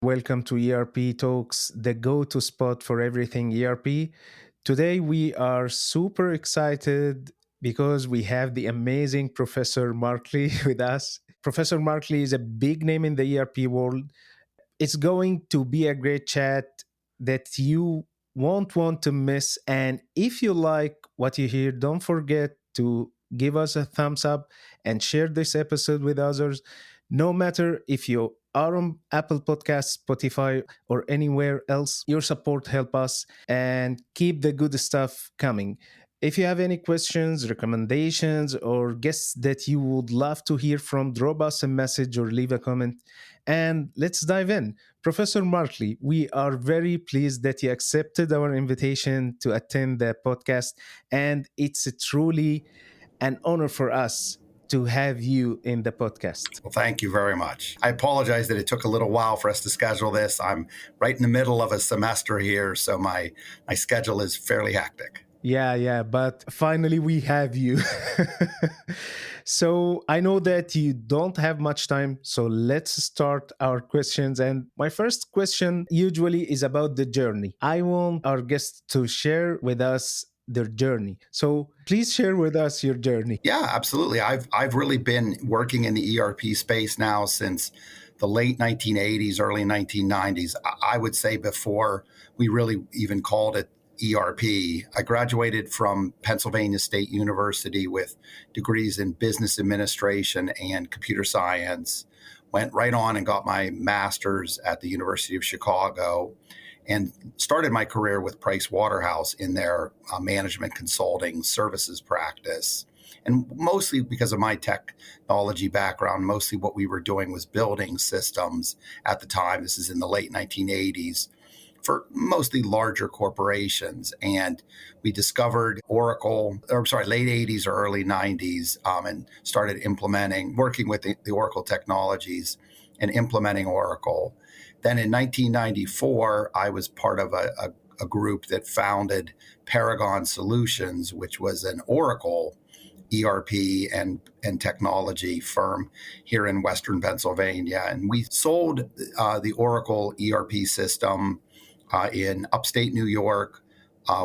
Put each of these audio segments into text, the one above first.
Welcome to ERP Talks, the go-to spot for everything ERP. Today we are super excited because we have the amazing Professor Markley with us. Professor Markley is a big name in the ERP world. It's going to be a great chat that you won't want to miss. And if you like what you hear, don't forget to give us a thumbs up and share this episode with others. No matter if you are on Apple Podcasts, Spotify, or anywhere else, your support help us and keep the good stuff coming. If you have any questions, recommendations, or guests that you would love to hear from, drop us a message or leave a comment. And let's dive in. Professor Markley, we are very pleased that you accepted our invitation to attend the podcast. And it's truly an honor for us to have you in the podcast. Well, thank you very much. I apologize that it took a little while for us to schedule this. I'm right in the middle of a semester here, so my schedule is fairly hectic. Yeah, but finally we have you. So I know that you don't have much time, so let's start our questions. And my first question usually is about the journey. I want our guests to share with us their journey. So please share with us your journey. Yeah, absolutely. I've really been working in the ERP space now since the late 1980s, early 1990s. I would say before we really even called it ERP. I graduated from Pennsylvania State University with degrees in business administration and computer science. Went right on and got my master's at the University of Chicago and started my career with Price Waterhouse in their management consulting services practice. And mostly because of my technology background, mostly what we were doing was building systems at the time. This is in the late 1980s. For mostly larger corporations. And we discovered late 80s or early 90s, and started working with the Oracle technologies and implementing Oracle. Then in 1994, I was part of a group that founded Paragon Solutions, which was an Oracle ERP and technology firm here in Western Pennsylvania. And we sold the Oracle ERP system in upstate New York,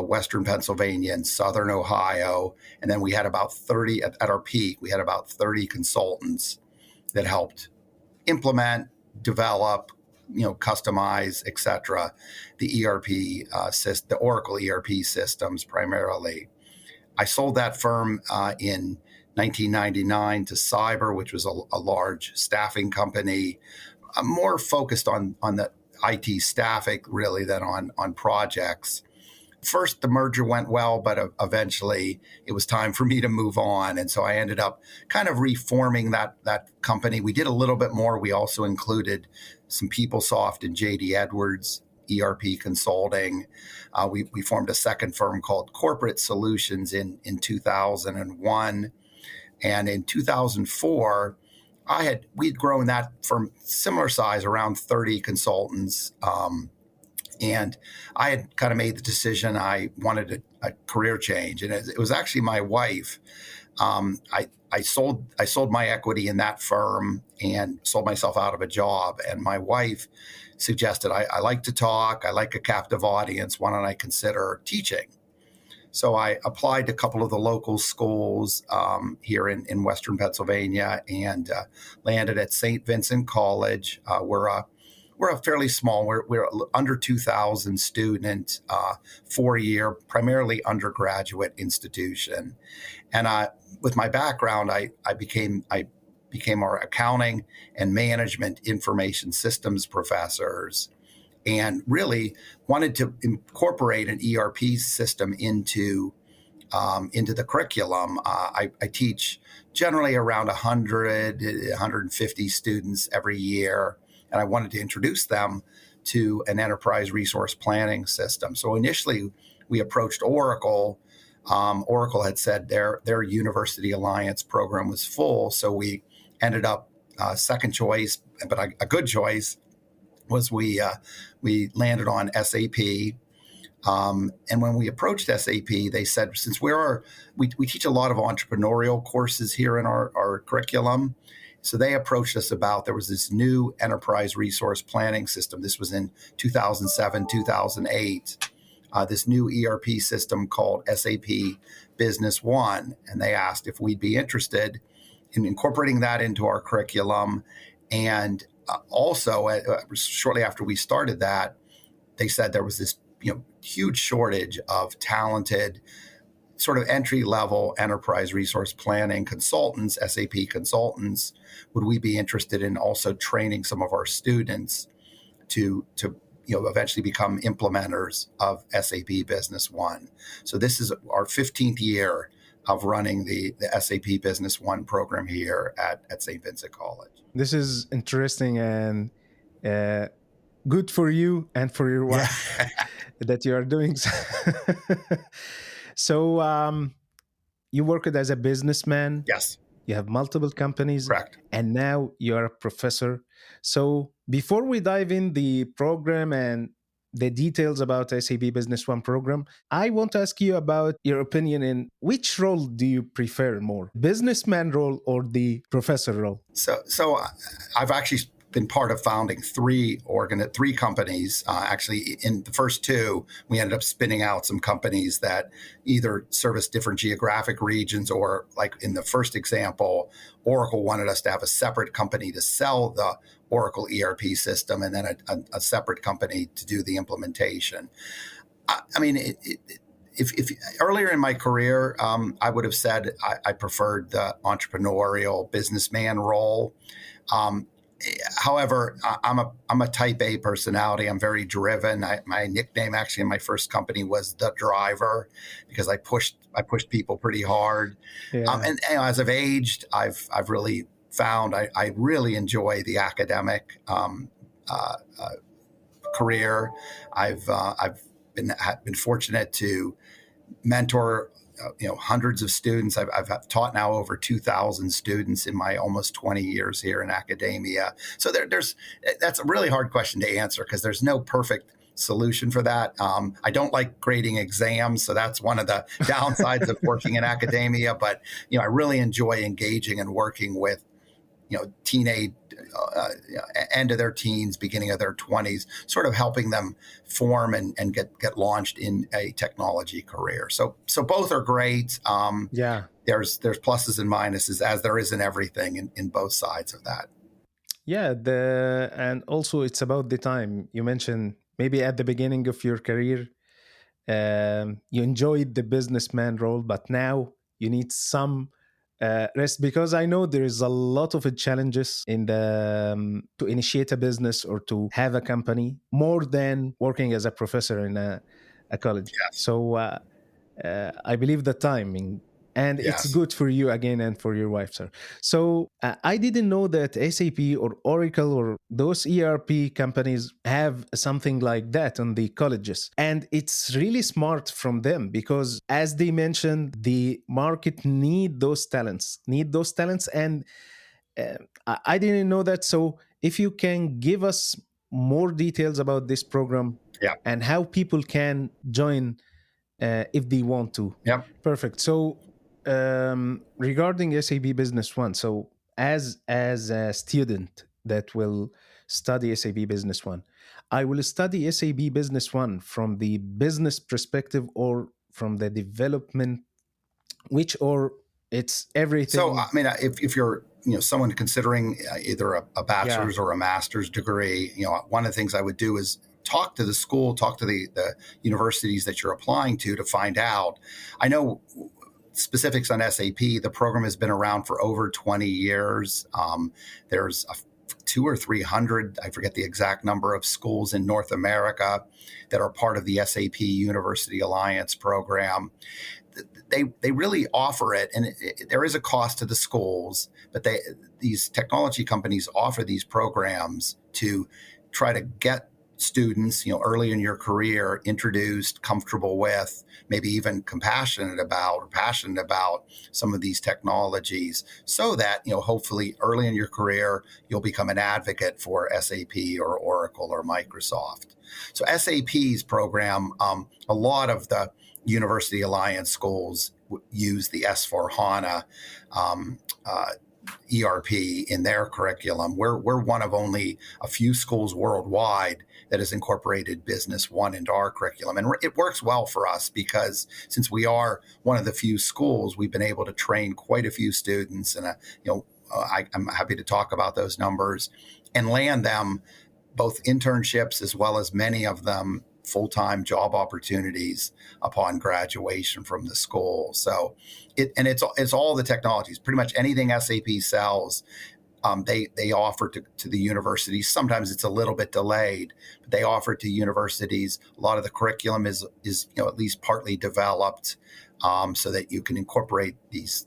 Western Pennsylvania, and Southern Ohio. And then we had about 30, at our peak, we had about 30 consultants that helped implement, develop, customize, et cetera, the the Oracle ERP systems primarily. I sold that firm in 1999 to Cyber, which was a large staffing company, more focused on the IT staffing really than on projects. First, the merger went well, but eventually it was time for me to move on. And so I ended up kind of reforming that company. We did a little bit more. We also included some PeopleSoft and JD Edwards ERP consulting. We formed a second firm called Corporate Solutions in 2001. And in 2004, we'd grown that from similar size, around 30 consultants. And I had kind of made the decision I wanted a career change. And it was actually my wife. I sold my equity in that firm and sold myself out of a job. And my wife suggested, I like to talk. I like a captive audience. Why don't I consider teaching? So I applied to a couple of the local schools here in Western Pennsylvania and landed at St. Vincent College. We're a fairly small, we're under 2,000 student, 4-year, primarily undergraduate institution. And with my background, I became our accounting and management information systems professors, and really wanted to incorporate an ERP system into the curriculum. I teach generally around 100, 150 students every year, and I wanted to introduce them to an enterprise resource planning system. So initially, we approached Oracle. Oracle had said their University Alliance program was full, so we ended up second choice, but a good choice was we landed on SAP. And when we approached SAP, they said, since we teach a lot of entrepreneurial courses here in our curriculum, So they approached us about, there was this new enterprise resource planning system. This was in 2007, 2008. This new ERP system called SAP Business One. And they asked if we'd be interested in incorporating that into our curriculum. And also, shortly after we started that, they said there was this huge shortage of talented sort of entry-level enterprise resource planning consultants, SAP consultants. Would we be interested in also training some of our students to eventually become implementers of SAP Business One? So this is our 15th year of running the SAP Business One program here at St. Vincent College. This is interesting and good for you and for your wife that you are doing so. So you worked as a businessman. Yes. You have multiple companies. Correct. And now you're a professor. So before we dive in the program and the details about SAP Business One program, I want to ask you about your opinion in which role do you prefer more, businessman role or the professor role? So I've actually been part of founding three companies. Actually, in the first two, we ended up spinning out some companies that either service different geographic regions, or like in the first example, Oracle wanted us to have a separate company to sell the Oracle ERP system, and then a separate company to do the implementation. I mean, if earlier in my career, I would have said I preferred the entrepreneurial businessman role. However, I'm a type A personality. I'm very driven. My nickname actually in my first company was the driver, because I pushed people pretty hard. Yeah. And as I've aged, I've really found I really enjoy the academic career. I've been fortunate to mentor hundreds of students. I've taught now over 2,000 students in my almost 20 years here in academia. So that's a really hard question to answer, because there's no perfect solution for that. I don't like grading exams, so that's one of the downsides of working in academia. But I really enjoy engaging and working with teenage, end of their teens, beginning of their 20s, sort of helping them form and get launched in a technology career. So both are great. There's pluses and minuses, as there is in everything in both sides of that. Yeah, and also it's about the time. You mentioned maybe at the beginning of your career, you enjoyed the businessman role, but now you need some rest, because I know there is a lot of challenges in the to initiate a business or to have a company, more than working as a professor in a college. Yes. So I believe the timing, and Yes. it's good for you again and for your wife, sir. So I didn't know that SAP or Oracle or those ERP companies have something like that on the colleges. And it's really smart from them, because as they mentioned, the market need those talents. And I didn't know that. So if you can give us more details about this program and how people can join if they want to. Yeah. Perfect. So regarding SAP Business One, so as a student that will study SAP Business One, I will study SAP Business One from the business perspective or from the development, or it's everything. So I mean, if you're someone considering either a bachelor's or a master's degree, one of the things I would do is talk to the school, talk to the universities that you're applying to find out. I know specifics on SAP. The program has been around for over 20 years. There's 200 or 300, I forget the exact number, of schools in North America that are part of the SAP University Alliance program. They really offer it, and there is a cost to the schools, but these technology companies offer these programs to try to get students, early in your career, introduced, comfortable with, maybe even passionate about some of these technologies, so that, hopefully early in your career, you'll become an advocate for SAP or Oracle or Microsoft. So SAP's program, a lot of the University Alliance schools use the S4HANA ERP in their curriculum. We're one of only a few schools worldwide that has incorporated Business One into our curriculum, and it works well for us because since we are one of the few schools, we've been able to train quite a few students, and I'm happy to talk about those numbers and land them both internships as well as many of them full-time job opportunities upon graduation from the school. So it's all the technologies, pretty much anything SAP sells. They offer to the universities. Sometimes it's a little bit delayed, but they offer to universities. A lot of the curriculum is at least partly developed so that you can incorporate these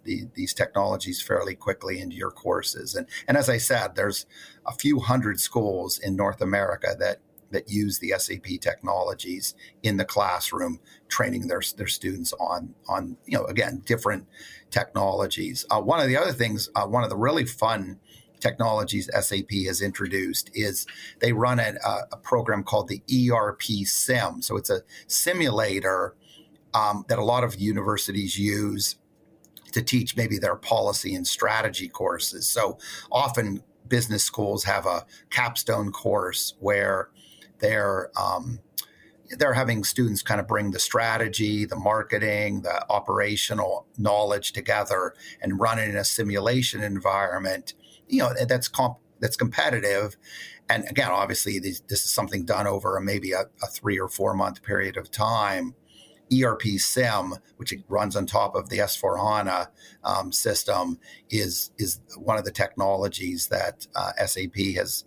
technologies fairly quickly into your courses. And as I said, there's a few hundred schools in North America that use the SAP technologies in the classroom, training their students on again, different technologies. One of the other things, one of the really fun technologies SAP has introduced is they run a program called the ERP Sim. So it's a simulator that a lot of universities use to teach maybe their policy and strategy courses. So often business schools have a capstone course where they're having students kind of bring the strategy, the marketing, the operational knowledge together and run it in a simulation environment, that's competitive. And again, obviously, this is something done over maybe a 3 or 4 month period of time. ERP Sim, which runs on top of the S/4HANA system, is one of the technologies that SAP has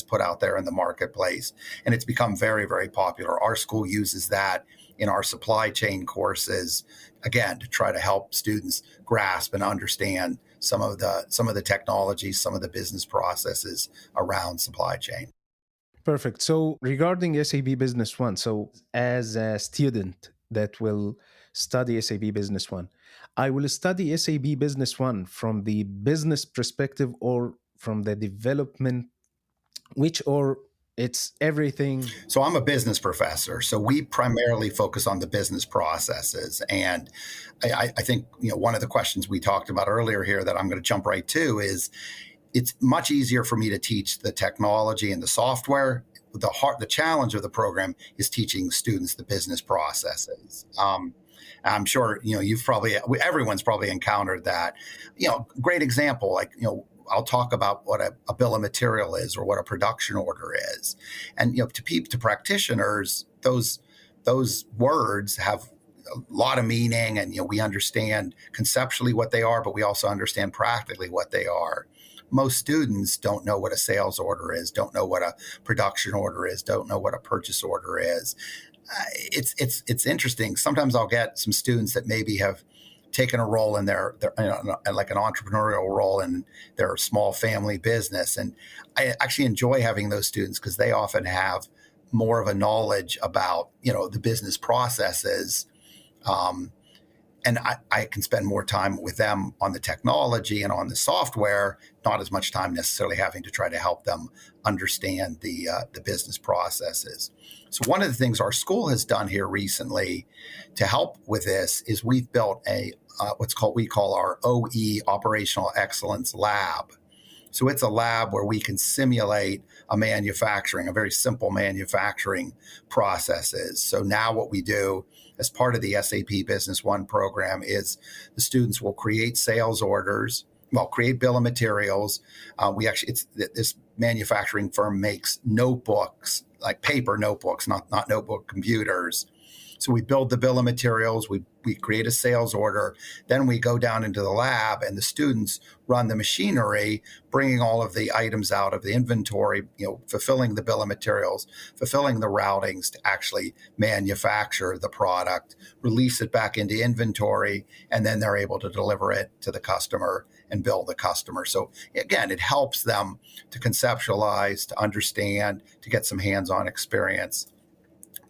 put out there in the marketplace, and it's become very, very popular. Our school uses that in our supply chain courses, again, to try to help students grasp and understand some of the technologies, some of the business processes around supply chain. Perfect. So regarding SAP Business One, so as a student that will study SAP Business One, I will study SAP Business One from the business perspective or from the development, which or it's everything. So I'm a business professor. So we primarily focus on the business processes. And I think one of the questions we talked about earlier here that I'm going to jump right to is it's much easier for me to teach the technology and the software. The challenge of the program is teaching students the business processes. I'm sure everyone's probably encountered that. Great example, I'll talk about what a bill of material is or what a production order is, and to practitioners, those words have a lot of meaning, and we understand conceptually what they are, but we also understand practically what they are. Most students don't know what a sales order is, don't know what a production order is, don't know what a purchase order is. It's interesting. Sometimes I'll get some students that maybe have taken a role in their like an entrepreneurial role in their small family business, and I actually enjoy having those students because they often have more of a knowledge about the business processes. And I can spend more time with them on the technology and on the software, not as much time necessarily having to try to help them understand the business processes. So one of the things our school has done here recently to help with this is we've built we call our OE Operational Excellence Lab. So it's a lab where we can simulate a very simple manufacturing processes. So now what we do as part of the SAP Business One program is the students will create sales orders, create bill of materials. This manufacturing firm makes notebooks, like paper notebooks, not notebook computers. So we build the bill of materials, we create a sales order, then we go down into the lab and the students run the machinery, bringing all of the items out of the inventory, fulfilling the bill of materials, fulfilling the routings to actually manufacture the product, release it back into inventory, and then they're able to deliver it to the customer and bill the customer. So again, it helps them to conceptualize, to understand, to get some hands-on experience,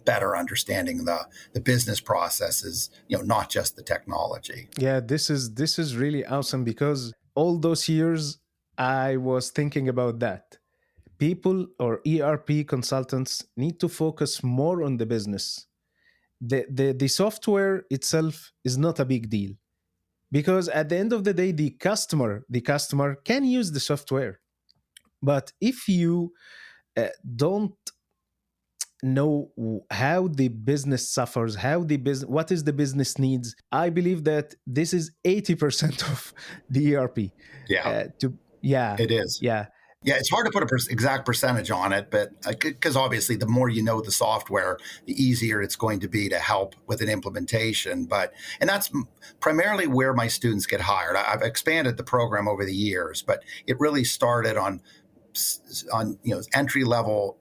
better understanding the business processes, not just the technology. Yeah, this is really awesome because all those years I was thinking about that. People or ERP consultants need to focus more on the business. The software itself is not a big deal. because at the end of the day, the customer can use the software. But if you don't know how the business suffers, how the business, what is the business needs, I believe that this is 80% of the ERP. Yeah, To Yeah, it is. yeah. Yeah, it's hard to put a exact percentage on it, but because obviously the more you know the software, the easier it's going to be to help with an implementation. And that's primarily where my students get hired. I've expanded the program over the years, but it really started on entry level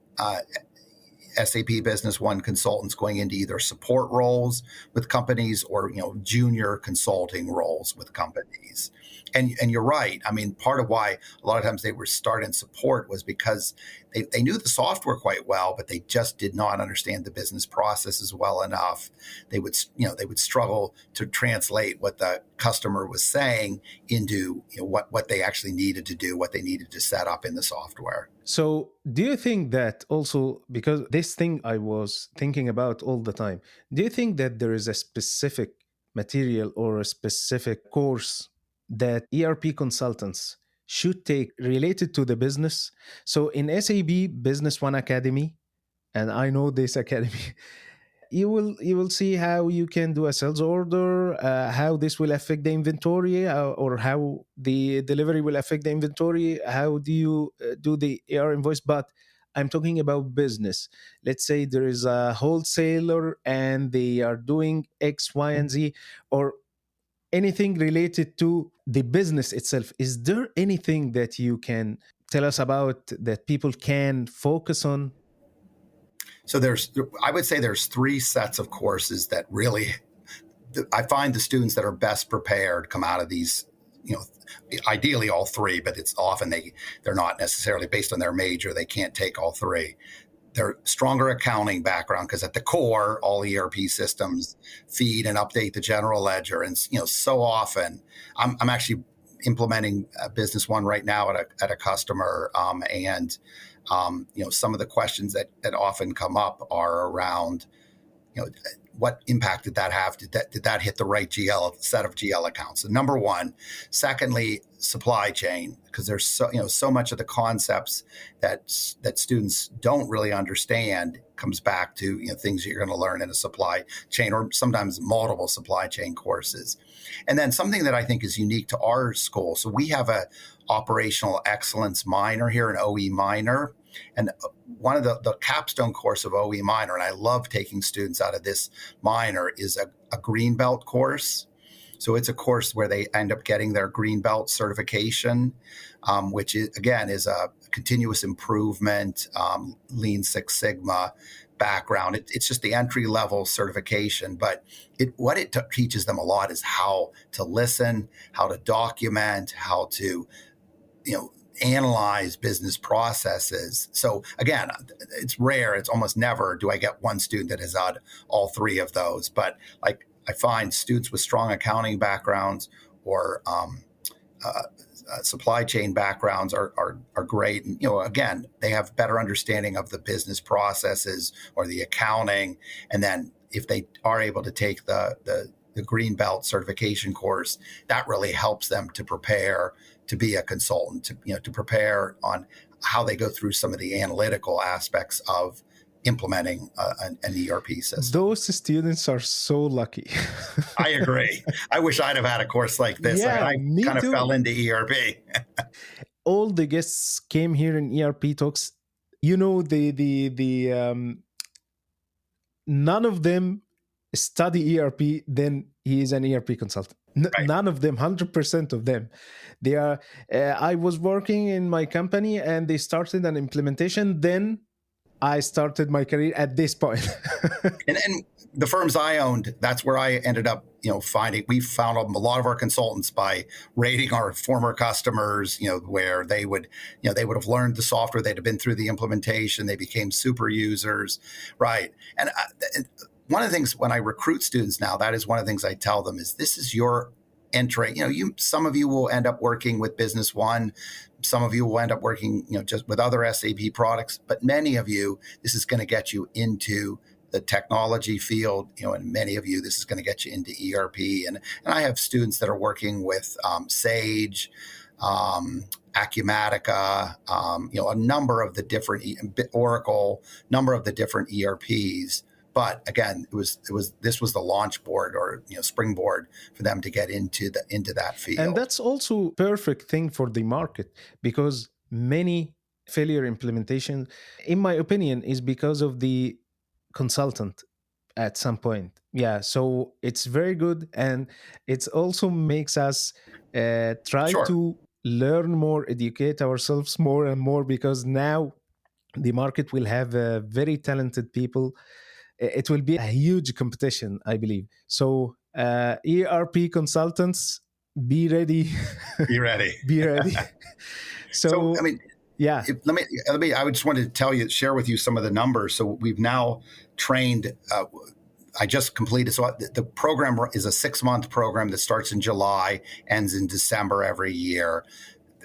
SAP Business One consultants going into either support roles with companies or junior consulting roles with companies. And you're right. I mean, part of why a lot of times they were starting support was because they knew the software quite well, but they just did not understand the business processes well enough. They would struggle to translate what the customer was saying into what they actually needed to do, what they needed to set up in the software. So, do you think that also, because this thing I was thinking about all the time, do you think that there is a specific material or a specific course that ERP consultants should take related to the business? So, in SAP Business One Academy, and I know this academy, you will see how you can do a sales order, how this will affect the inventory, or how the delivery will affect the inventory, how do you do the AR invoice. But I'm talking about business. Let's say there is a wholesaler and they are doing X, Y, and Z, or anything related to the business itself. Is there anything that you can tell us about that people can focus on? So I would say there's three sets of courses that really, I find the students that are best prepared come out of these, ideally all three, but it's often they're not necessarily based on their major. They can't take all three. They're stronger accounting background because at the core, all ERP systems feed and update the general ledger. And, so often I'm actually implementing Business One right now at a customer. And some of the questions that often come up are around, what impact did that have? Did that hit the right set of GL accounts? So number one. Secondly, supply chain, because there's so much of the concepts that students don't really understand comes back to things that you're going to learn in a supply chain or sometimes multiple supply chain courses. And then something that I think is unique to our school. So we have a operational excellence minor here, an OE minor. And one of the capstone course of OE minor, and I love taking students out of this minor, is a green belt course. So it's a course where they end up getting their green belt certification, which is a continuous improvement, Lean Six Sigma background. It's just the entry level certification, but what it teaches them a lot is how to listen, how to document, how to analyze business processes. So again, it's rare. It's almost never do I get one student that has had all three of those. But like I find students with strong accounting backgrounds or supply chain backgrounds are great. And, again, they have better understanding of the business processes or the accounting. And then if they are able to take the green belt certification course, that really helps them to prepare to be a consultant, to prepare on how they go through some of the analytical aspects of implementing an ERP system. Those students are so lucky. I agree. I wish I'd have had a course like this. Yeah, I me kind of too. fell into ERP. All the guests came here in ERP Talks. None of them study ERP, then he is an ERP consultant. Right. None of them, 100% of them. They are. I was working in my company and they started an implementation. Then I started my career at this point. and the firms I owned, that's where I ended up, we found a lot of our consultants by rating our former customers, where they would have learned the software, they'd have been through the implementation, they became super users, right? And one of the things when I recruit students now, that is one of the things I tell them is this is your entry. Some of you will end up working with Business One. Some of you will end up working, just with other SAP products. But many of you, this is going to get you into the technology field, and many of you, this is going to get you into ERP. And I have students that are working with Sage, Acumatica, a number of the different Oracle, number of the different ERPs. But again, this was the launch board or springboard for them to get into that field. And that's also perfect thing for the market, because many failure implementation, in my opinion, is because of the consultant at some point. Yeah, so it's very good, and it also makes us try Sure. to learn more, educate ourselves more and more, because now the market will have very talented people. It will be a huge competition, I believe. So ERP consultants, be ready. Be ready. Be ready. So I mean, yeah. Let me. I just wanted to share with you some of the numbers. So we've now trained. I just completed. So the program is a 6-month program that starts in July, ends in December every year.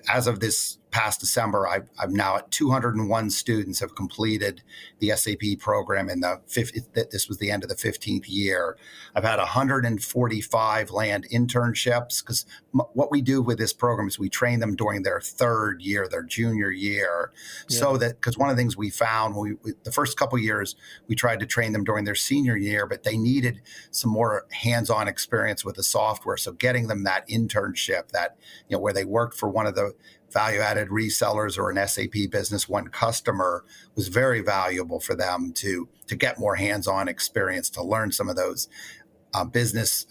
As of this past December, I'm now at 201 students have completed the SAP program in this was the end of the 15th year. I've had 145 land internships, because what we do with this program is we train them during their third year, their junior year. Yeah. So that, because one of the things we found, the first couple of years, we tried to train them during their senior year, but they needed some more hands-on experience with the software. So getting them that internship, that, where they worked for one of the value-added resellers or an SAP Business One customer, was very valuable for them to get more hands-on experience, to learn some of those business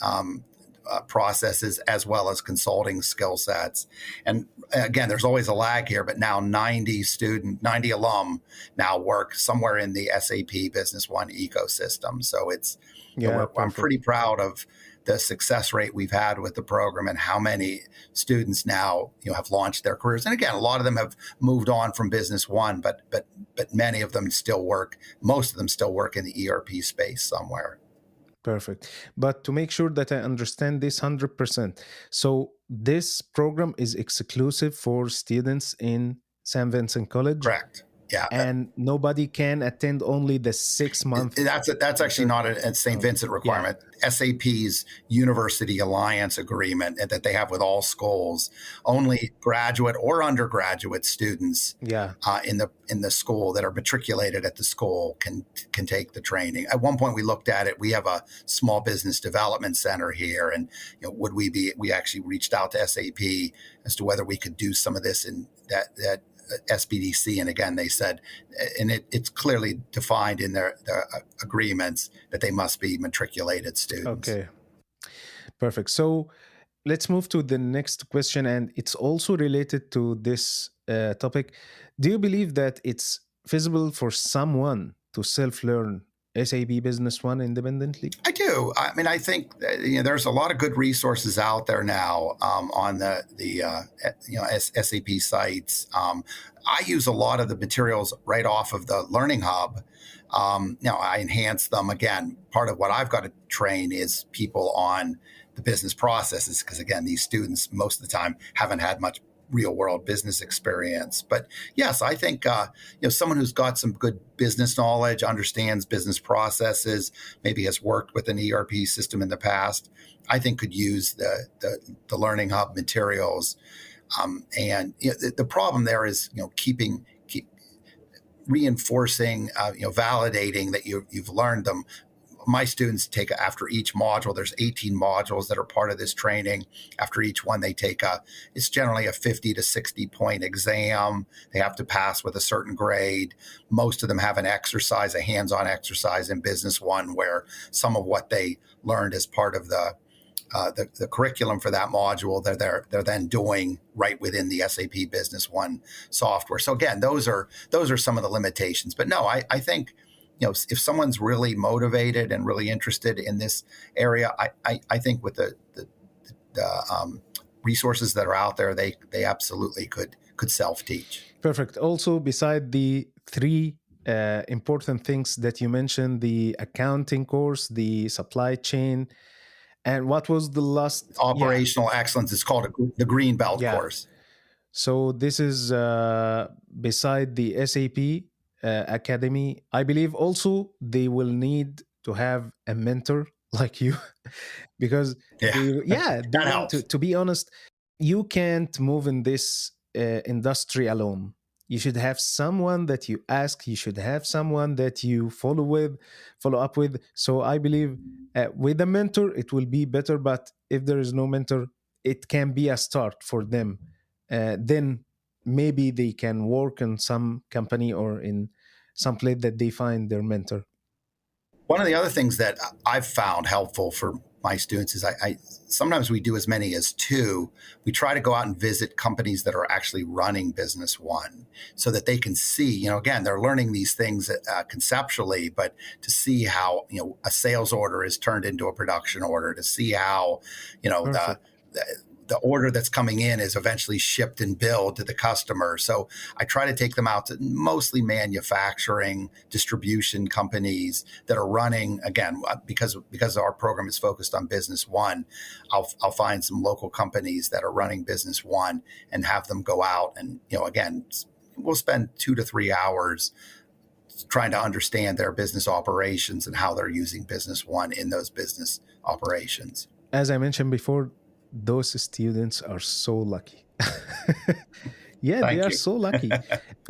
processes as well as consulting skill sets. And again, there's always a lag here, but now 90 alum now work somewhere in the SAP Business One ecosystem. So I'm pretty proud of the success rate we've had with the program and how many students now have launched their careers. And again, a lot of them have moved on from Business One, but many of them still work. Most of them still work in the ERP space somewhere. Perfect. But to make sure that I understand this 100%, so this program is exclusive for students in St. Vincent College? Correct. Yeah. And nobody can attend only the 6 month. That's actually not a St. Vincent requirement. Yeah. SAP's University Alliance agreement that they have with all schools, only graduate or undergraduate students in the school that are matriculated at the school can take the training. At one point we looked at it. We have a small business development center here, and we actually reached out to SAP as to whether we could do some of this in that SBDC, and again, they said, and it's clearly defined in their agreements that they must be matriculated students. Okay, perfect. So let's move to the next question, and it's also related to this topic. Do you believe that it's feasible for someone to self-learn SAP Business One independently? I do. I mean, I think there's a lot of good resources out there now on the SAP sites. I use a lot of the materials right off of the Learning Hub. I enhance them. Again, part of what I've got to train is people on the business processes, because again, these students most of the time haven't had much real world business experience. But yes, I think someone who's got some good business knowledge, understands business processes, maybe has worked with an ERP system in the past, I think could use the Learning Hub materials. And the problem there is keep reinforcing, validating that you've learned them. My students take, after each module, there's 18 modules that are part of this training. After each one, they take it's generally a 50 to 60 point exam. They have to pass with a certain grade. Most of them have an exercise, a hands-on exercise in Business One, where some of what they learned as part of the curriculum for that module, they're then doing right within the SAP Business One software. So again, those are some of the limitations. But no, I think, if someone's really motivated and really interested in this area, I think with the resources that are out there, they absolutely could self-teach. Perfect. Also, beside the three important things that you mentioned, the accounting course, the supply chain, and what was the last? Operational excellence. It's called the Green Belt course. So this is beside the SAP academy. I believe also they will need to have a mentor like you, because Yeah, they that want helps. to be honest, you can't move in this industry alone. You should have someone that you ask, you should have someone that you follow up with. So I believe with a mentor it will be better, but if there is no mentor, it can be a start for them. Then maybe they can work in some company or in some place that they find their mentor. One of the other things that I've found helpful for my students is I sometimes we do as many as two. We try to go out and visit companies that are actually running Business One, so that they can see. Again, they're learning these things conceptually, but to see how a sales order is turned into a production order, to see how Perfect. the order that's coming in is eventually shipped and billed to the customer. So I try to take them out to mostly manufacturing, distribution companies that are running. Again, because our program is focused on Business One, I'll find some local companies that are running Business One and have them go out and again, we'll spend 2 to 3 hours trying to understand their business operations and how they're using Business One in those business operations. As I mentioned before, those students are so lucky. Yeah, they Thank are you. so lucky.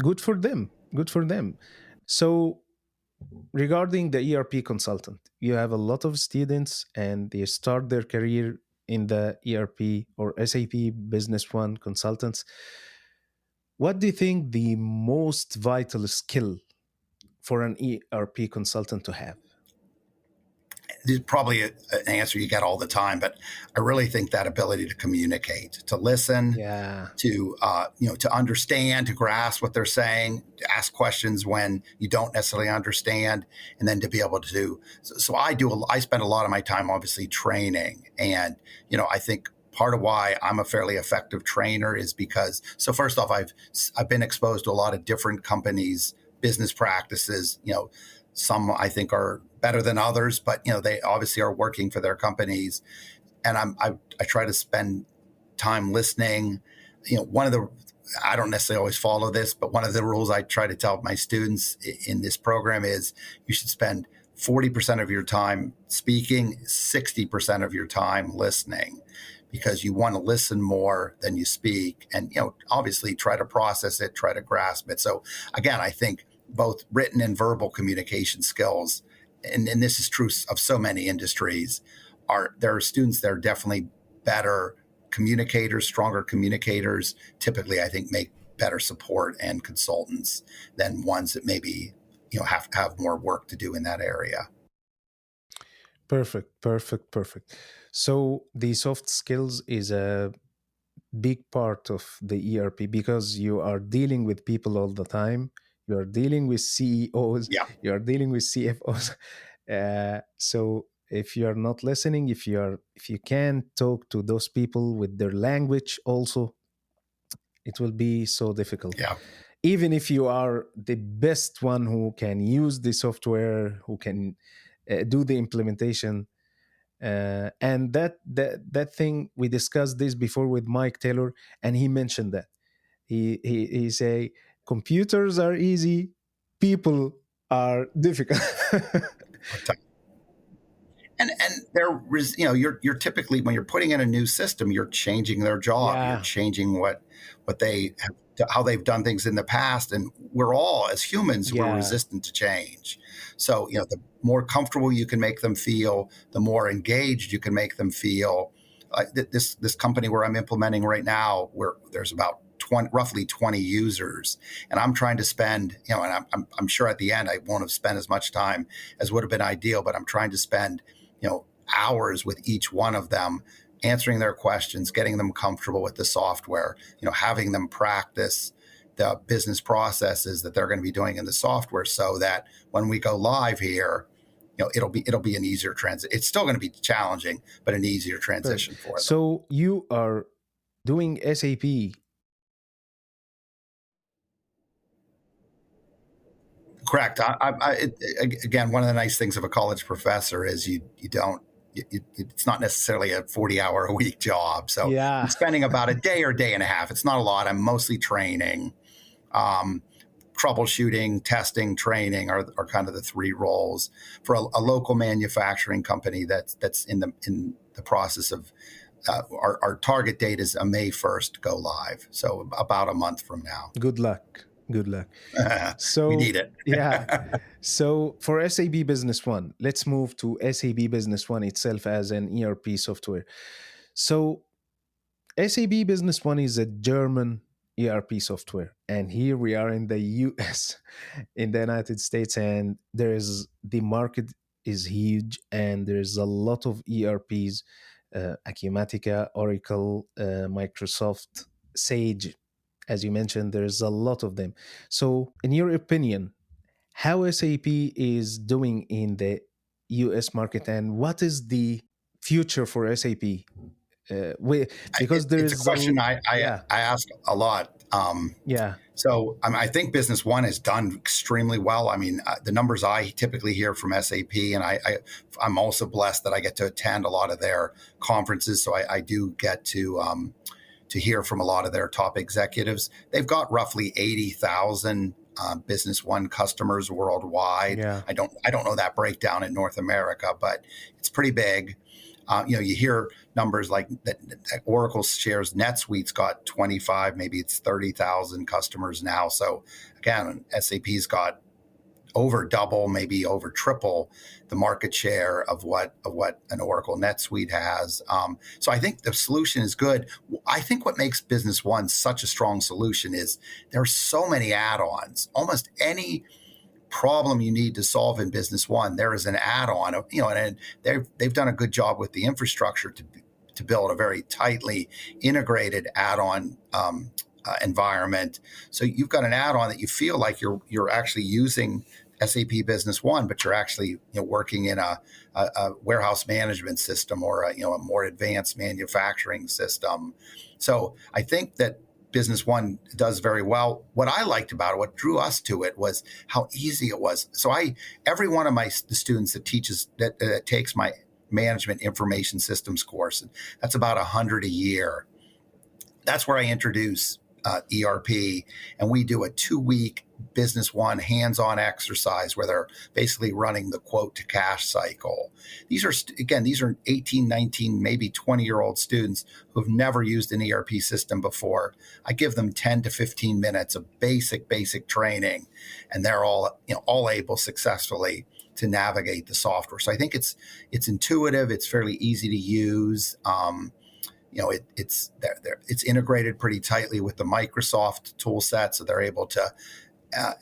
Good for them. Good for them. So, regarding the ERP consultant, you have a lot of students and they start their career in the ERP or SAP Business One consultants. What do you think the most vital skill for an ERP consultant to have? This is probably an answer you get all the time, but I really think that ability to communicate, to listen, Yeah, to understand, to grasp what they're saying, to ask questions when you don't necessarily understand, and then to be able to do. So I spend a lot of my time obviously training, and I think part of why I'm a fairly effective trainer is because, so first off, I've been exposed to a lot of different companies, business practices. Some I think are better than others, but they obviously are working for their companies, and I try to spend time listening. One of the, I don't necessarily always follow this, but one of the rules I try to tell my students in this program is you should spend 40% of your time speaking, 60% of your time listening, because you want to listen more than you speak, and obviously try to process it, try to grasp it. So again, I think both written and verbal communication skills, and this is true of so many industries, there are students that are definitely better communicators, stronger communicators, typically I think make better support and consultants than ones that maybe have more work to do in that area. perfect, perfect, perfect. So the soft skills is a big part of the ERP because you are dealing with people all the time. You are dealing with CEOs, Yeah. you are dealing with CFOs. So if you are not listening, if you can't talk to those people with their language also, it will be so difficult. Yeah. Even if you are the best one who can use the software, who can do the implementation, and that thing, we discussed this before with Mike Taylor, and he mentioned that he say computers are easy, people are difficult. And you're typically, when you're putting in a new system, you're changing their job, you're Yeah, changing what they have, how they've done things in the past, and we're all, as humans, we're yeah, resistant to change. So the more comfortable you can make them feel, the more engaged you can make them feel. This company where I'm implementing right now, where there's about roughly 20 users, and I'm trying to spend, and I'm sure at the end I won't have spent as much time as would have been ideal, but I'm trying to spend hours with each one of them, answering their questions, getting them comfortable with the software, having them practice the business processes that they're going to be doing in the software, so that when we go live here, it'll be an easier transition. It's still going to be challenging, but an easier perfect. transition for them. So you are doing SAP. Correct. Again, one of the nice things of a college professor is you don't. It's not necessarily a 40-hour a week job. So I'm Yeah, spending about a day or day and a half. It's not a lot. I'm mostly training. Um, troubleshooting, testing, training are kind of the three roles for a local manufacturing company that's in the process of our target date is a May 1st go live, so about a month from now. Good luck. Good luck. We So, need it. yeah. So for SAP Business One, let's move to SAP Business One itself as an ERP software. So SAP Business One is a German ERP software, and here we are in the US, in the United States, and the market is huge, and there's a lot of ERPs, Acumatica, Oracle, Microsoft, Sage. As you mentioned, there's a lot of them. So, in your opinion, how SAP is doing in the US market, and what is the future for SAP? Because there It's a is a question yeah, I ask a lot. yeah, So I think Business One has done extremely well. I mean, the numbers I typically hear from SAP, and I'm also blessed that I get to attend a lot of their conferences. So I do get to hear from a lot of their top executives. They've got roughly 80,000 Business One customers worldwide. yeah, I don't know that breakdown in North America, but it's pretty big. You hear numbers like that Oracle shares NetSuite's got 25, maybe it's 30,000 customers now. So again, SAP's got over double, maybe over triple the market share of what an Oracle NetSuite has. So I think the solution is good. I think what makes Business One such a strong solution is there are so many add-ons. Almost any problem you need to solve in Business One, there is an add-on. And they've done a good job with the infrastructure to build a very tightly integrated add-on environment. So you've got an add-on that you feel like you're actually using SAP Business One, but you're actually working in a warehouse management system or a more advanced manufacturing system. So I think that Business One does very well. What I liked about it, what drew us to it, was how easy it was. So every one of the students that takes my management information systems course, and that's about 100 a year. That's where I introduce ERP, and we do a 2-week Business One hands-on exercise where they're basically running the quote to cash cycle. These are 18, 19, maybe 20-year-old students who've never used an ERP system before. I give them 10 to 15 minutes of basic training, and they're all able successfully to navigate the software. So I think it's intuitive, it's fairly easy to use. It's integrated pretty tightly with the Microsoft tool set, so they're able to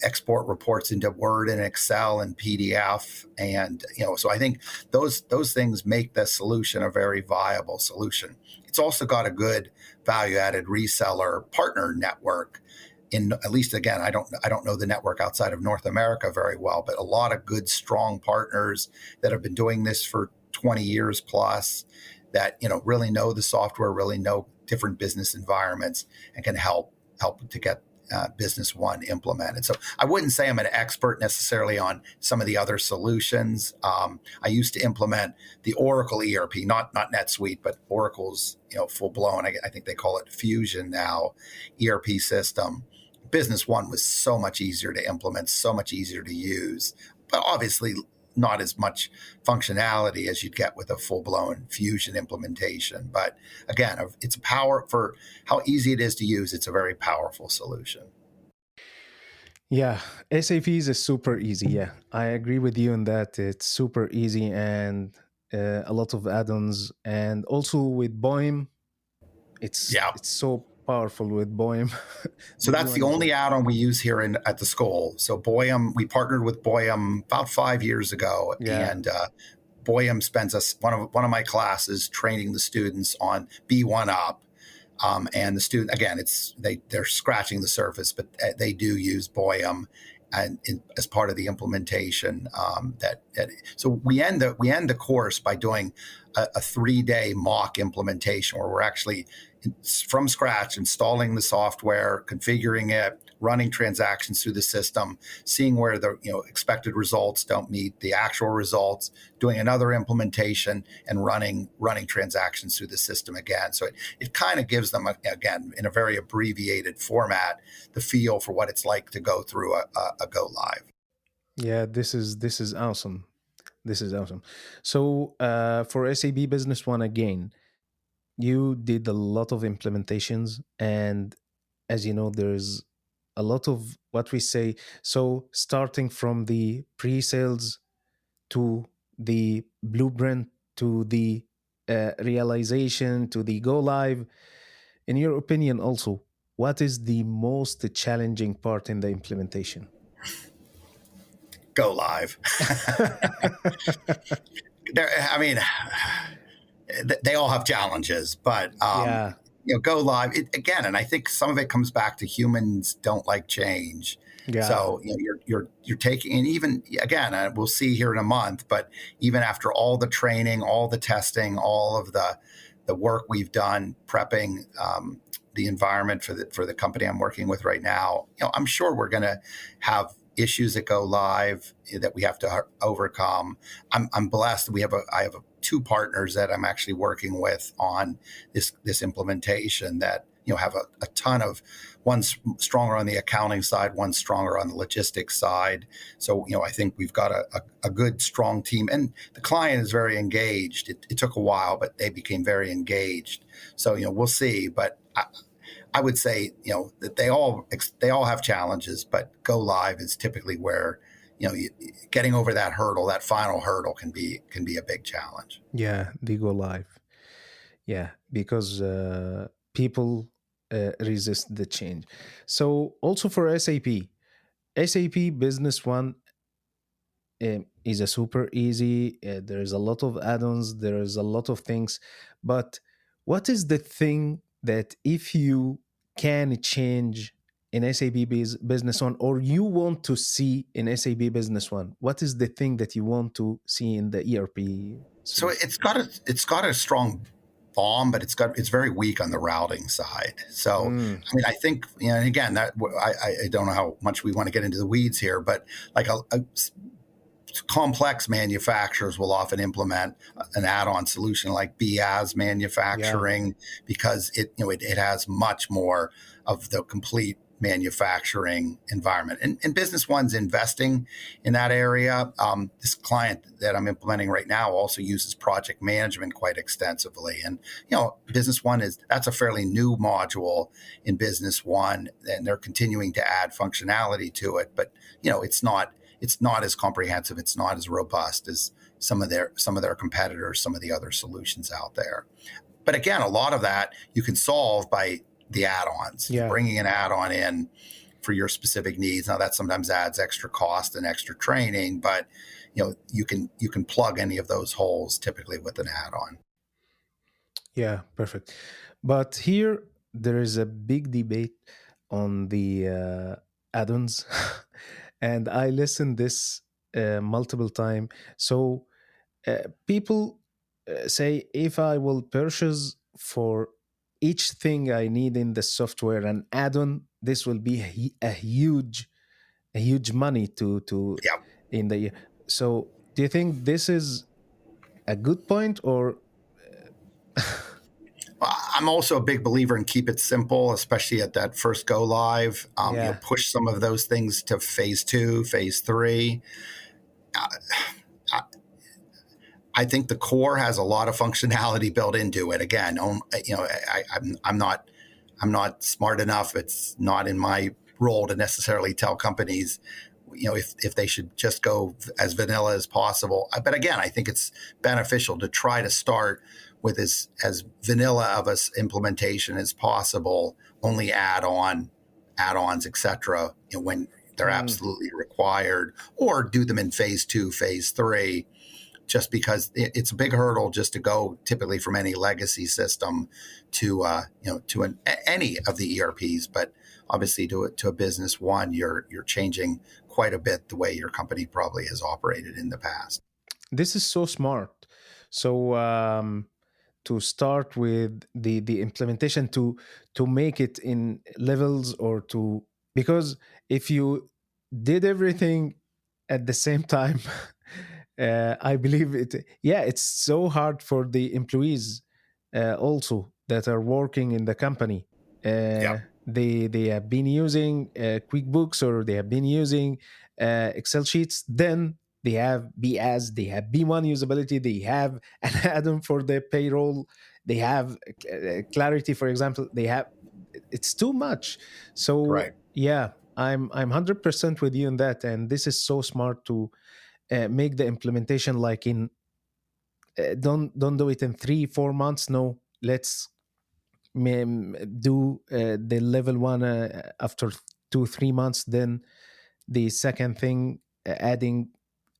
export reports into Word and Excel and PDF, and so I think those things make the solution a very viable solution. It's also got a good value-added reseller partner network. In at least, again, I don't know the network outside of North America very well, but a lot of good, strong partners that have been doing this for 20 years plus, that really know the software, really know different business environments, and can help to get Business One implemented. So I wouldn't say I'm an expert necessarily on some of the other solutions. I used to implement the Oracle ERP, not NetSuite, but Oracle's full blown. I think they call it Fusion now, ERP system. Business One was so much easier to implement, so much easier to use, but obviously not as much functionality as you'd get with a full-blown Fusion implementation. But again, it's for how easy it is to use. It's a very powerful solution. yeah. SAP is super easy. Yeah, I agree with you in that. It's super easy and a lot of add-ons, and also with BOEM, it's so powerful with BOEM. So that's the only add-on we use here at the school. So BOEM, we partnered with BOEM about 5 years ago, and BOEM spends one of my classes training the students on B1 up. And the student, again, they're scratching the surface, but they do use BOEM and as part of the implementation. So we end the course by doing a 3-day mock implementation where we're actually from scratch installing the software, configuring it, running transactions through the system, seeing where the expected results don't meet the actual results, doing another implementation, and running transactions through the system again. So it kind of gives them, again, in a very abbreviated format, the feel for what it's like to go through a go live. Yeah, this is awesome. This is awesome. So for SAP Business One again, you did a lot of implementations, and as you know, there's a lot of what we say. So starting from the pre-sales to the blueprint to the realization to the go live. In your opinion, also, what is the most challenging part in the implementation? Go live. I mean, they all have challenges, but Yeah, go live again. And I think some of it comes back to humans don't like change. yeah, So you're taking, and even again, we'll see here in a month. But even after all the training, all the testing, all of the work we've done prepping the environment for the company I'm working with right now, I'm sure we're going to have issues that go live that we have to overcome. I'm blessed. I have two partners that I'm actually working with on this implementation that have a ton of, one's stronger on the accounting side, one's stronger on the logistics side. So I think we've got a good strong team, and the client is very engaged. It took a while, but they became very engaged. So we'll see, but I would say, that they all have challenges, but go live is typically where, getting over that hurdle, that final hurdle can be a big challenge. yeah, they go live. Yeah, because people resist the change. So also for SAP Business One is a super easy. There is a lot of add-ons. There is a lot of things, but what is the thing that if you can change in SAP Business One, or you want to see in SAP Business One? What is the thing that you want to see in the ERP So solution? it's got a strong bomb, but it's very weak on the routing side. So Mm, I mean, I think, and again, that I don't know how much we want to get into the weeds here, but like a complex manufacturers will often implement an add-on solution like BAS yeah, manufacturing, because it has much more of the complete manufacturing environment. And Business One's investing in that area. This client that I'm implementing right now also uses project management quite extensively. And Business One that's a fairly new module in Business One, and they're continuing to add functionality to it. But it's not as comprehensive. It's not as robust as some of their competitors, some of the other solutions out there. But again, a lot of that you can solve by the add-ons, yeah. bringing an add-on in for your specific needs. Now that sometimes adds extra cost and extra training, but you can plug any of those holes typically with an add-on. Yeah, perfect. But here there is a big debate on the add-ons, and I listened this multiple time. So people say if I will purchase for each thing I need in the software an add-on, this will be a huge money to Yeah. in the year. So do you think this is a good point or? I'm also a big believer in keep it simple, especially at that first go live. Yeah, Push some of those things to phase two, phase three. I think the core has a lot of functionality built into it. Again, I'm not smart enough. It's not in my role to necessarily tell companies, if they should just go as vanilla as possible. But again, I think it's beneficial to try to start with as vanilla of a implementation as possible. Only add-ons, etc. When they're mm, absolutely required, or do them in phase two, phase three, just because it's a big hurdle just to go typically from any legacy system to any of the ERPs, but obviously to a Business One, you're changing quite a bit the way your company probably has operated in the past. this is so smart. So to start with the implementation to make it in levels or to because if you did everything at the same time, I believe it. Yeah, it's so hard for the employees also that are working in the company. Yeah. They have been using QuickBooks, or they have been using Excel sheets. Then they have BS, they have B1 usability, they have an add-on for the payroll, they have Clarity, for example. They have, it's too much. So Right. yeah, I'm 100% with you in that, and this is so smart to make the implementation like in don't do it in 3-4 months. No, let's do the level one after 2-3 months, then the second thing, adding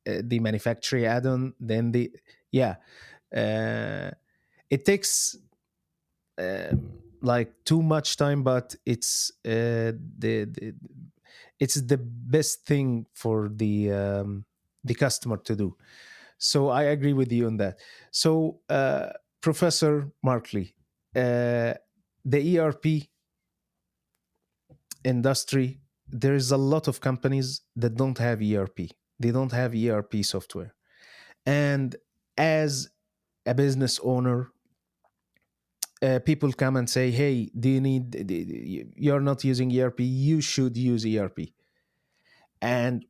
the manufacturing add-on, then the, yeah, uh, it takes like too much time, but the it's the best thing for the customer to do. So I agree with you on that. So Professor Markley, the ERP industry, there is a lot of companies that don't have ERP. They don't have ERP software. And as a business owner, people come and say, "Hey, do you need? You're not using ERP. You should use ERP." And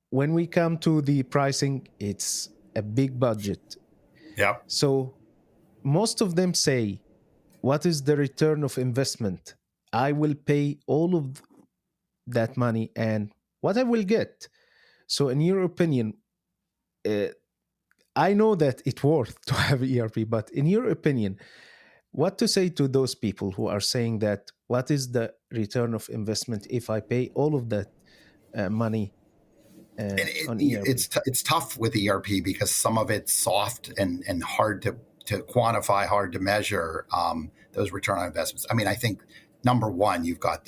when we come to the pricing, it's a big budget. Yeah. So most of them say, "What is the return of investment? I will pay all of that money, and what I will get." So, in your opinion, uh, I know that it's worth to have ERP, but in your opinion, what to say to those people who are saying that, what is the return of investment if I pay all of that money And on ERP? it's tough with ERP because some of it's soft and hard to quantify, hard to measure, those return on investments. I mean, I think number one, you've got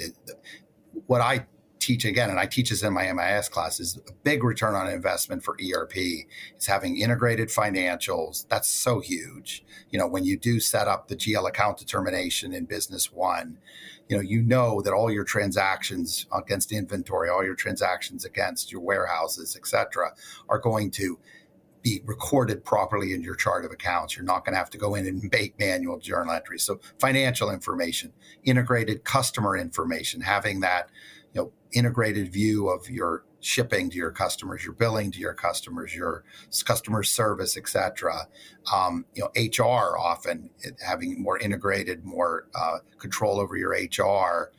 what I teach again, and I teach this in my MIS class, is a big return on investment for ERP is having integrated financials. That's so huge. When you do set up the GL account determination in Business One, you know that all your transactions against inventory, all your transactions against your warehouses, et cetera, are going to be recorded properly in your chart of accounts. You're not going to have to go in and make manual journal entries. So financial information, integrated customer information, having that integrated view of your shipping to your customers, your billing to your customers, your customer service, et cetera. HR often having more integrated, more control over your HR,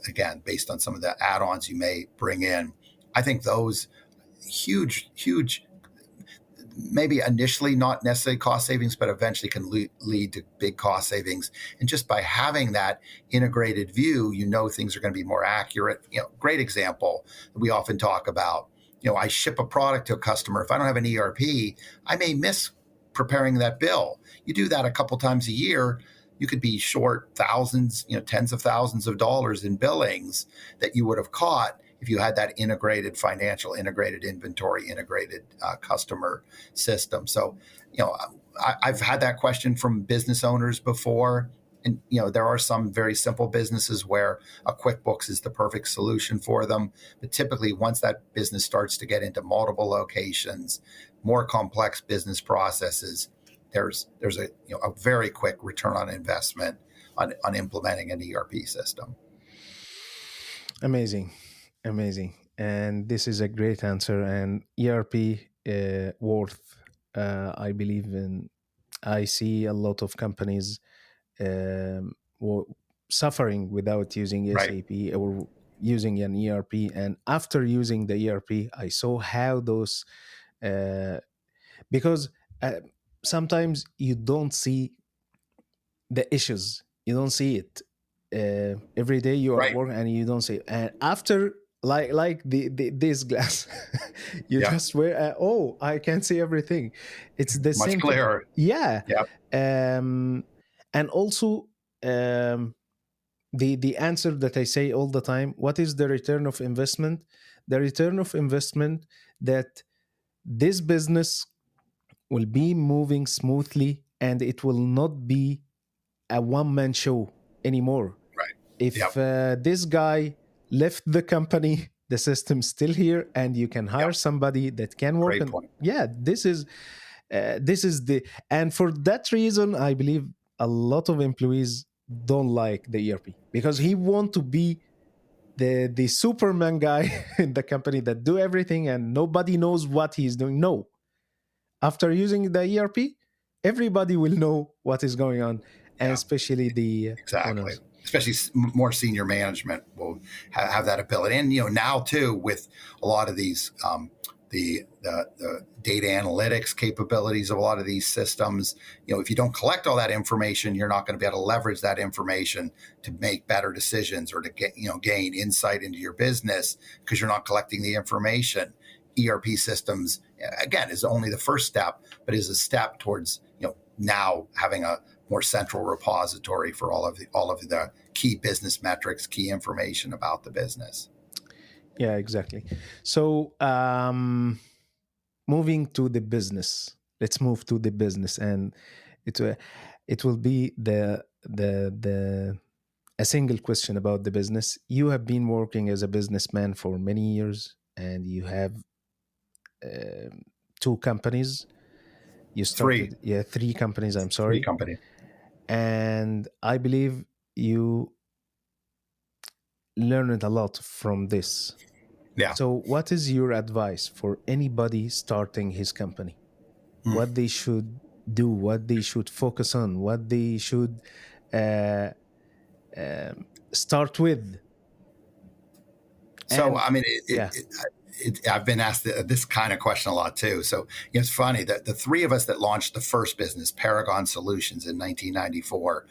again, based on some of the add-ons you may bring in. I think those huge, maybe initially not necessarily cost savings, but eventually can lead to big cost savings. And just by having that integrated view, things are going to be more accurate. Great example that we often talk about. I ship a product to a customer. If I don't have an ERP, I may miss preparing that bill. You do that a couple times a year, you could be short thousands, tens of thousands of dollars in billings that you would have caught if you had that integrated financial, integrated inventory, integrated customer system. So, I've had that question from business owners before. And, there are some very simple businesses where a QuickBooks is the perfect solution for them. But typically, once that business starts to get into multiple locations, more complex business processes, there's a very quick return on investment on implementing an ERP system. Amazing, amazing. And this is a great answer. And ERP worth, I believe in. I see a lot of companies um, suffering without using Right. SAP or using an ERP. And after using the ERP, I saw how those, uh, because sometimes you don't see the issues, you don't see it. Every day you are at Right. work and you don't see it. And after, like the this glass, you Yeah. just wear, oh, I can see everything. It's the Much same thing. clearer. Yeah. Yeah. And also, um, the answer that I say all the time, what is the return of investment? The return of investment that this business will be moving smoothly, and it will not be a one-man show anymore. Right. If Yep. this guy left the company, the system's still here, and you can hire Yep. somebody that can work Great on. point. Yeah, this is the, and for that reason, I believe a lot of employees don't like the ERP because he want to be the Superman guy in the company that do everything and nobody knows what he's doing. No, after using the ERP, everybody will know what is going on, and Yeah. especially the Exactly. owners. Especially more senior management will have that ability. And, now too, with a lot of these, the data analytics capabilities of a lot of these systems, if you don't collect all that information, you're not going to be able to leverage that information to make better decisions or to get, gain insight into your business because you're not collecting the information. ERP systems, again, is only the first step, but is a step towards, now having a more central repository for all of the key business metrics, key information about the business. Yeah, exactly. So, moving to the business, let's move to the business, and it it will be the a single question about the business. You have been working as a businessman for many years, and you have um two companies. You Three started, yeah, three companies. I'm three sorry, companies. and I believe you learned a lot from this. Yeah. So, what is your advice for anybody starting his company? Mm. What they should do, what they should focus on, what they should uh, start with? So, And I mean, yeah, I've been asked this kind of question a lot too. So, it's funny that the three of us that launched the first business, Paragon Solutions, in 1994,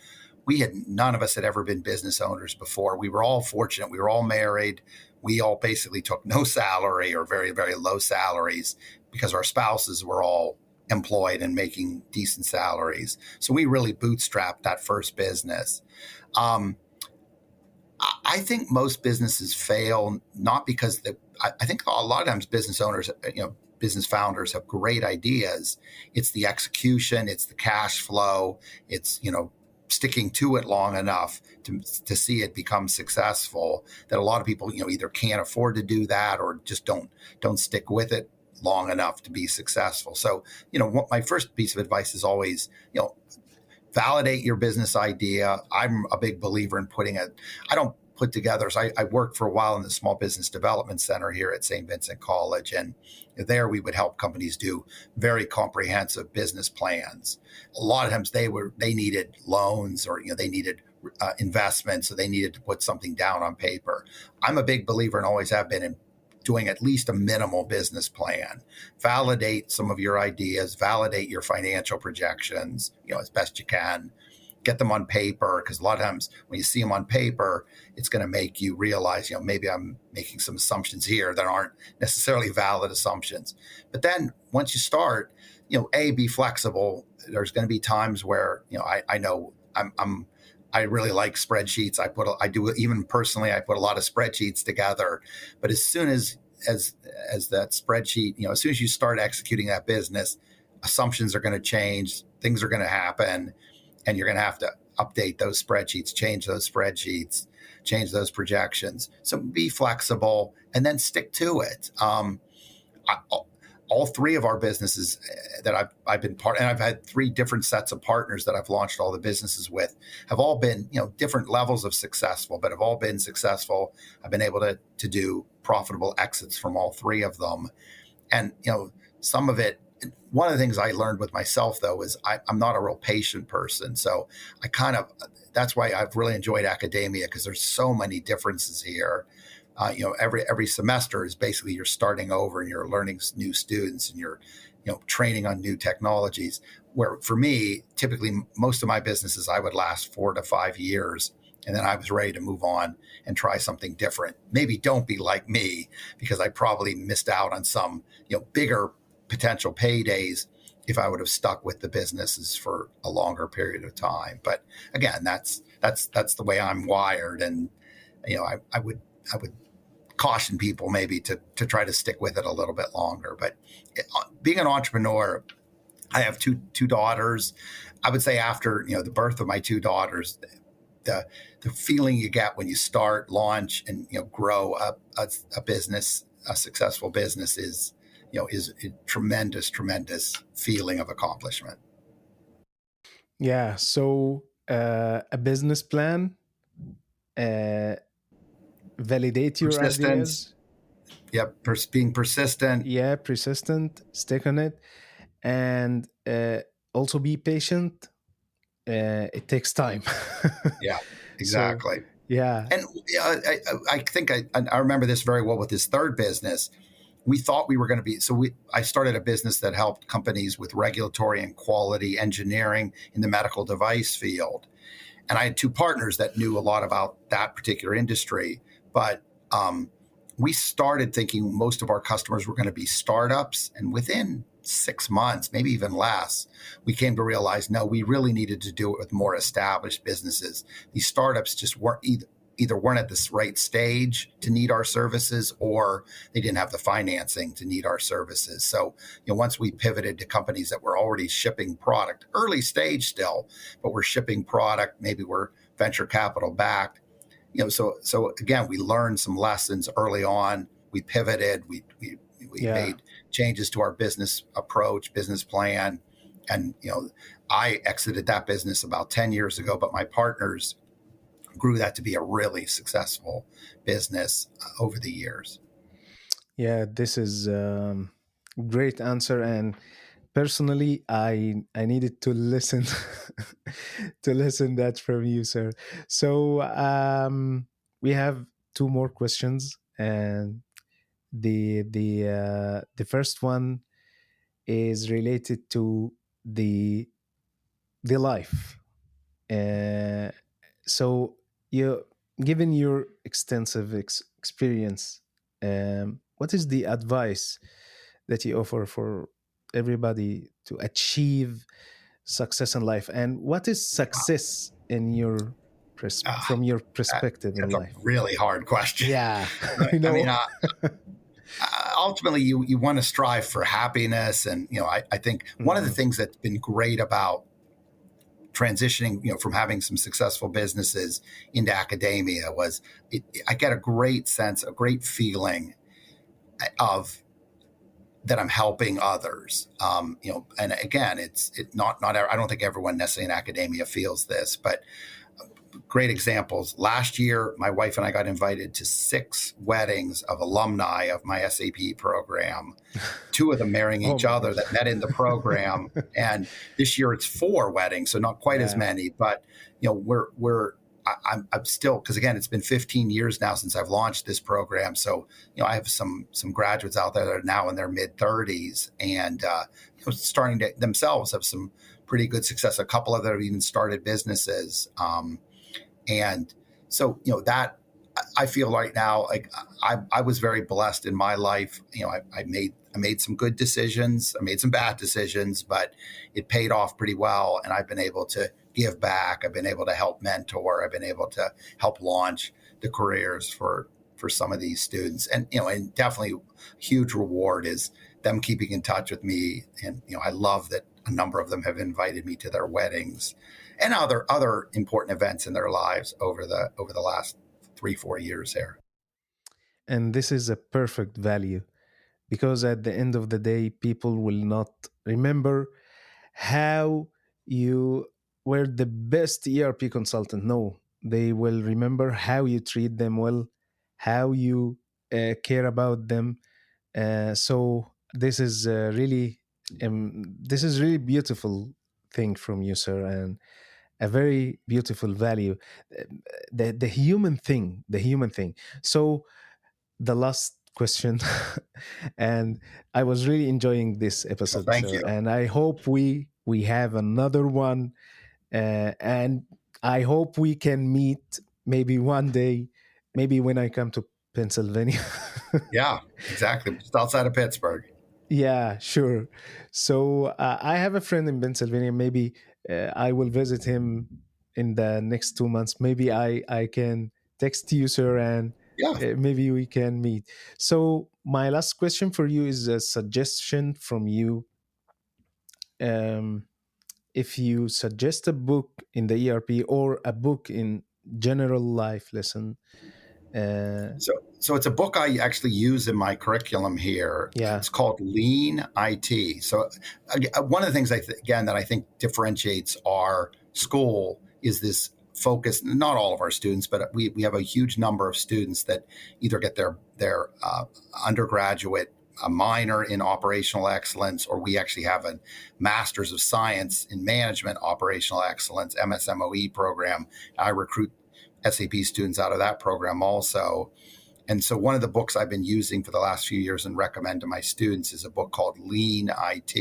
none of us had ever been business owners before. We were all fortunate. We were all married. We all basically took no salary or very, very low salaries because our spouses were all employed and making decent salaries. So we really bootstrapped that first business. Um, I think most businesses fail not because I think a lot of times business owners, business founders have great ideas. It's the execution, it's the cash flow, it's, sticking to it long enough to see it become successful that a lot of people, either can't afford to do that or just don't stick with it long enough to be successful. So, what my first piece of advice is always, validate your business idea. I'm a big believer in I don't put together. So I worked for a while in the Small Business Development Center here at St. Vincent College. And there we would help companies do very comprehensive business plans. A lot of times they needed loans or, they needed investments. So they needed to put something down on paper. I'm a big believer and always have been in doing at least a minimal business plan. Validate some of your ideas, validate your financial projections, as best you can. Get them on paper, because a lot of times when you see them on paper, it's going to make you realize, maybe I'm making some assumptions here that aren't necessarily valid assumptions. But then once you start, be flexible. There's going to be times where, I know I really like spreadsheets. I do even personally, I put a lot of spreadsheets together. But as soon as that spreadsheet, as soon as you start executing that business, assumptions are going to change, things are going to happen, and you're going to have to update those spreadsheets, change those spreadsheets, change those projections. So be flexible and then stick to it. All three of our businesses that I've been part, and I've had three different sets of partners that I've launched all the businesses with, have all been, different levels of successful, but have all been successful. I've been able to do profitable exits from all three of them. And, some of it, one of the things I learned with myself though, is I'm not a real patient person. So that's why I've really enjoyed academia, because there's so many differences here. Every semester is basically you're starting over and you're learning new students and you're, training on new technologies. Where for me, typically most of my businesses, I would last 4 to 5 years. And then I was ready to move on and try something different. Maybe don't be like me, because I probably missed out on some, bigger potential paydays if I would have stuck with the businesses for a longer period of time. But again, that's the way I'm wired. And, I would caution people maybe to try to stick with it a little bit longer. But being an entrepreneur, I have two daughters. I would say after, the birth of my two daughters, the feeling you get when you start, launch, and grow a business, a successful business is a tremendous feeling of accomplishment. Yeah. So a business plan, uh, validate your Persistence, ideas. yep, being persistent, Yeah, persistent, stick on it, and also be patient. It takes time. yeah, So, exactly. yeah. And I think I remember this very well with this third business. We thought we were going to be I started a business that helped companies with regulatory and quality engineering in the medical device field, and I had two partners that knew a lot about that particular industry. But we started thinking most of our customers were going to be startups, and within 6 months, maybe even less, we came to realize no, we really needed to do it with more established businesses. These startups just weren't either weren't at this right stage to need our services, or they didn't have the financing to need our services. So, once we pivoted to companies that were already shipping product, early stage still, but we're shipping product, maybe we're venture capital backed, so again, we learned some lessons early on. We pivoted, we Yeah. made changes to our business approach, business plan. And, I exited that business about 10 years ago, but my partners grew that to be a really successful business over the years. Yeah, this is great answer. And personally, I needed to listen to listen that from you, sir. So we have two more questions, and the first one is related to the life. Uh, so you, given your extensive experience, what is the advice that you offer for everybody to achieve success in life, and what is success in your Uh, from your perspective in that's a life? really hard question. Yeah. I I I mean, know. ultimately, you want to strive for happiness. And, I think one of the Mhm. things that's been great about transitioning, from having some successful businesses into academia was I get a great sense, a great feeling of that I'm helping others. And again, it not I don't think everyone necessarily in academia feels this, but great examples. Last year, my wife and I got invited to 6 weddings of alumni of my SAP program. 2 of them marrying Oh each my other god. that met in the program. And this year it's 4 weddings, so not quite as Yeah. many, but I'm still, because again, it's been 15 years now since I've launched this program. So, I have some graduates out there that are now in their mid 30s and starting to themselves have some pretty good success. A couple of them have even started businesses. And so, that I feel right now, like I was very blessed in my life. I made some good decisions. I made some bad decisions, but it paid off pretty well. And I've been able to give back. I've been able to help mentor. I've been able to help launch the careers for some of these students. And definitely huge reward is them keeping in touch with me. And, I love that a number of them have invited me to their weddings and other important events in their lives over the last 3-4 years here. And this is a perfect value, because at the end of the day, people will not remember how you were the best ERP consultant. No, they will remember how you treat them well, how you care about them. So this is really beautiful thing from you, sir, and a very beautiful value. The human thing, the human thing. So the last question, and I was really enjoying this Well, episode, thank sir, you. and I hope we have another one, and I hope we can meet maybe one day, maybe when I come to Pennsylvania. Yeah, exactly. Just outside of Pittsburgh. Yeah, sure. So I have a friend in Pennsylvania. Maybe I will visit him in the next 2 months. Maybe I can text you, sir, and Yeah. maybe we can meet. So my last question for you is a suggestion from you. If you suggest a book in the ERP, or a book in general life lesson. So it's a book I actually use in my curriculum here. Yeah, It's called Lean IT. So one of the things again that I think differentiates our school is this focus. Not all of our students, but we have a huge number of students that either get their undergraduate a minor in operational excellence, or we actually have a master's of science in management operational excellence MSMOE program. I recruit SAP students out of that program also. And so one of the books I've been using for the last few years and recommend to my students is a book called Lean IT.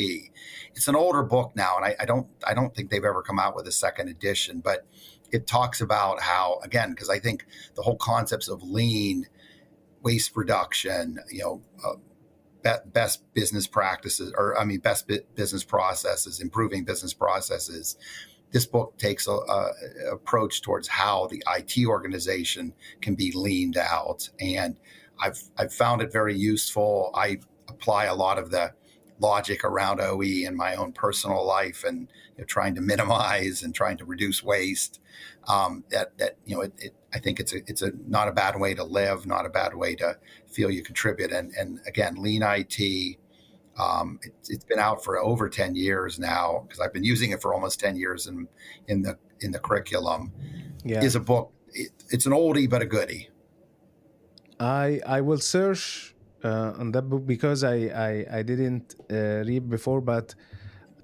It's an older book now, and I don't think they've ever come out with a second edition, but it talks about how, again, because I think the whole concepts of lean, waste reduction, best business practices, best business processes, improving business processes. This book takes a approach towards how the IT organization can be leaned out, and I've found it very useful. I apply a lot of the logic around OE in my own personal life, and trying to minimize and trying to reduce waste. I think it's a not a bad way to live, not a bad way to feel you contribute. And again, Lean IT. It's been out for over 10 years now, because I've been using it for almost 10 years in the curriculum. yeah. Is a book. It's an oldie but a goodie. I will search on that book, because I didn't read before, but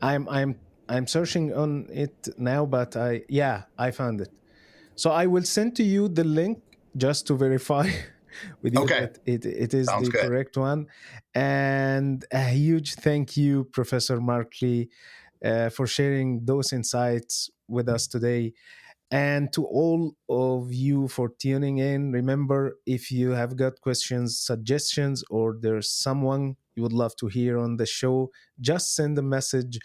I'm searching on it now. But I found it. So I will send to you the link just to verify with you Okay, that it is sounds the good. correct one. And a huge thank you, Professor Markley, for sharing those insights with us today. And to all of you for tuning in. Remember, if you have got questions, suggestions, or there's someone you would love to hear on the show, just send a message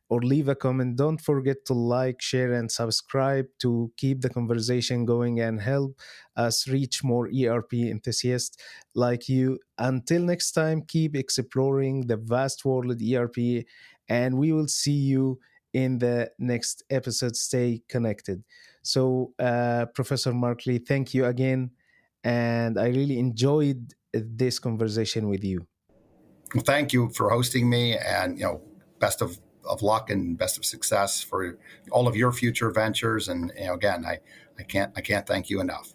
or leave a comment. Don't forget to like, share, and subscribe to keep the conversation going and help us reach more ERP enthusiasts like you. Until next time, keep exploring the vast world of ERP, and we will see you in the next episode. Stay connected. So, Professor Markley, thank you again. And I really enjoyed this conversation with you. Well, thank you for hosting me, and best of luck and best of success for all of your future ventures. And again, I can't thank you enough.